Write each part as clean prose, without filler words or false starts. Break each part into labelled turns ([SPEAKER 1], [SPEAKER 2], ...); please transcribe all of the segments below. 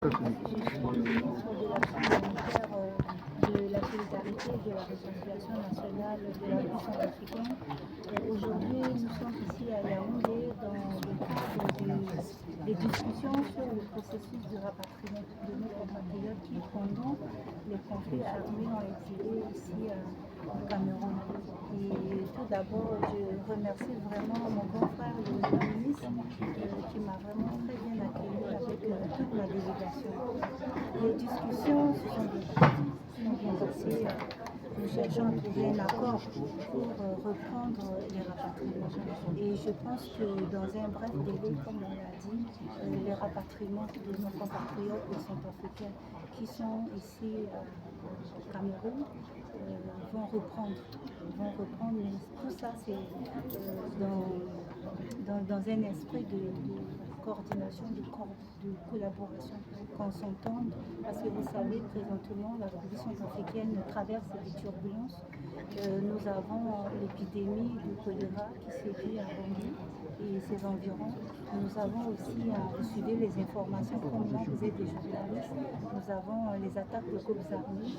[SPEAKER 1] Je suis ministre de l'Action humanitaire, de la solidarité et de la réconciliation nationale de la République centrafricaine. Aujourd'hui, nous sommes ici à Yaoundé dans le cadre des discussions sur le processus de rapatriement de nos compatriotes qui, pendant les conflits armés, ont exilé ici au Cameroun. Et tout d'abord, je remercie vraiment mon grand frère, le ministre, qui m'a vraiment très bien accueilli avec toute la délégation. Les discussions se sont bien passées. Nous cherchons à trouver un accord pour reprendre les rapatriements. Et je pense que dans un bref délai, comme on l'a dit, les rapatriements de nos compatriotes de Centrafricains qui sont ici au Cameroun vont reprendre. Mais tout ça, c'est dans un esprit de coordination, de collaboration, qu'on s'entende, parce que vous savez, présentement, la République centrafricaine traverse des turbulences. Nous avons l'épidémie du choléra qui sévit à Bangui et ses environs. Nous avons aussi, vous suivez les informations, comme moi, vous êtes des journalistes, nous avons les attaques de groupes armés.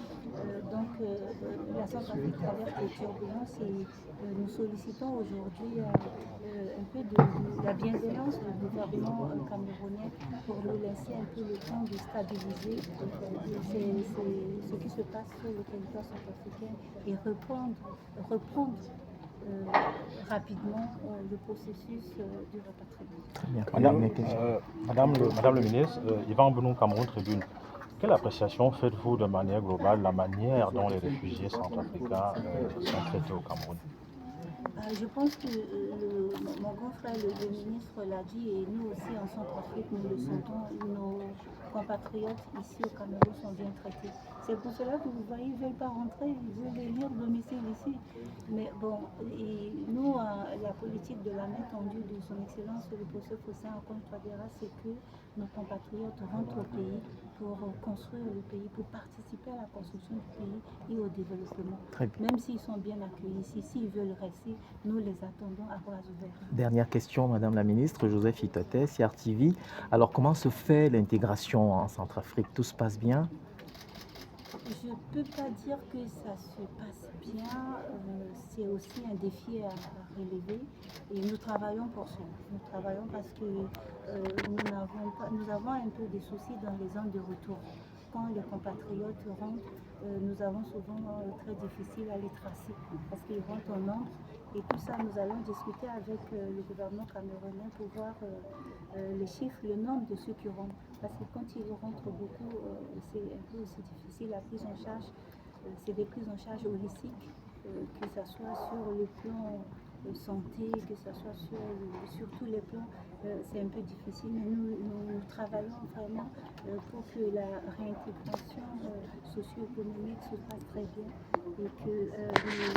[SPEAKER 1] La Centrafrique traverse des turbulences et nous sollicitons aujourd'hui un peu de la bienveillance du gouvernement camerounais pour nous laisser un peu le temps de stabiliser ce qui se passe sur le territoire centrafricain et reprendre rapidement le processus du rapatriement.
[SPEAKER 2] Madame le ministre, Yvan Bounou, Cameroun Tribune, quelle appréciation faites-vous de manière globale la manière dont les réfugiés centrafricains sont traités au Cameroun?
[SPEAKER 1] Je pense que mon grand frère, le ministre, l'a dit, et nous aussi en Centrafrique, nous le sentons, nos compatriotes ici au Cameroun sont bien traités. C'est pour cela que vous voyez, ils ne veulent pas rentrer, ils veulent élire domicile ici. Mais bon, et nous, la politique de la main tendue de son Excellence, le professeur Fossin Antoine Touadéra, c'est que nos compatriotes rentrent au pays pour construire le pays, pour participer à la construction du pays et au développement. Même s'ils sont bien accueillis ici, s'ils veulent rester, nous les attendons à bras ouverts.
[SPEAKER 3] Dernière question, Madame la Ministre, Joseph Itoté, CRTV. Alors, comment se fait l'intégration en Centrafrique? Tout se passe bien?
[SPEAKER 1] Je ne peux pas dire que ça se passe bien, c'est aussi un défi à relever et nous travaillons pour cela. Nous travaillons parce que nous avons un peu des soucis dans les zones de retour. Quand les compatriotes rentrent, nous avons souvent très difficile à les tracer parce qu'ils rentrent en nombre. Et tout ça, nous allons discuter avec le gouvernement camerounais pour voir les chiffres, le nombre de ceux qui rentrent. Parce que quand ils rentrent beaucoup, c'est un peu aussi difficile. La prise en charge, c'est des prises en charge holistiques, que ce soit sur le plan santé, que ce soit sur tous les plans, c'est un peu difficile. Mais nous travaillons vraiment pour que la réintégration socio-économique se passe très bien et que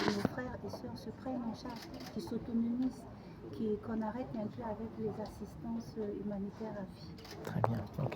[SPEAKER 1] nos frères et sœurs se prennent en charge, qu'ils s'autonomisent, qu'on arrête un peu avec les assistances humanitaires à vie.
[SPEAKER 3] Très bien. Ok.